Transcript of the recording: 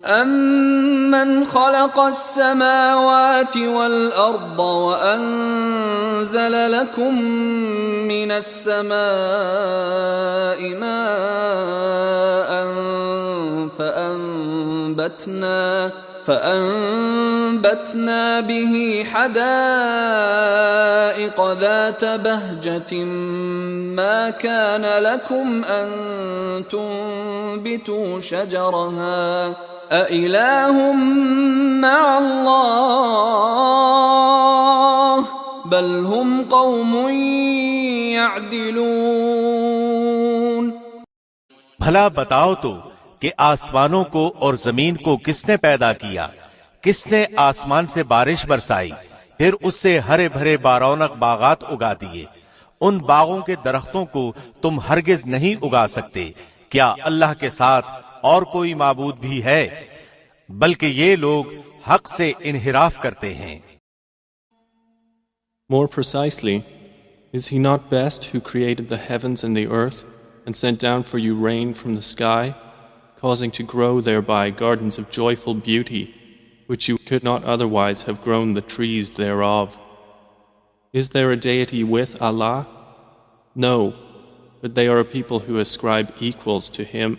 أَمَّنْ خَلَقَ السَّمَاوَاتِ وَالْأَرْضَ وَأَنزَلَ لَكُم مِّنَ السَّمَاءِ مَاءً فَأَنبَتْنَا بِهِ حَدَائِقَ ذَاتَ بَهْجَةٍ مَا كَانَ لَكُمْ أَن تُنبِتُوا شَجَرَهَا أَإِلَٰهٌ مَّعَ اللَّهِ بَلْ هُمْ قَوْمٌ يَعْدِلُونَ۔ بھلا بتاؤ تو کہ آسمانوں کو اور زمین کو کس نے پیدا کیا؟ کس نے آسمان سے بارش برسائی، پھر اس سے ہرے بھرے بارونق باغات اگا دیے؟ ان باغوں کے درختوں کو تم ہرگز نہیں اگا سکتے۔ کیا اللہ کے ساتھ اور کوئی معبود بھی ہے؟ بلکہ یہ لوگ حق سے انحراف کرتے ہیں۔ More precisely, is he not best who created the heavens and the earth and sent down for you rain from the sky, causing to grow thereby gardens of joyful beauty, which you could not otherwise have grown the trees thereof? Is there a deity with Allah? No, but they are a people who ascribe equals to him.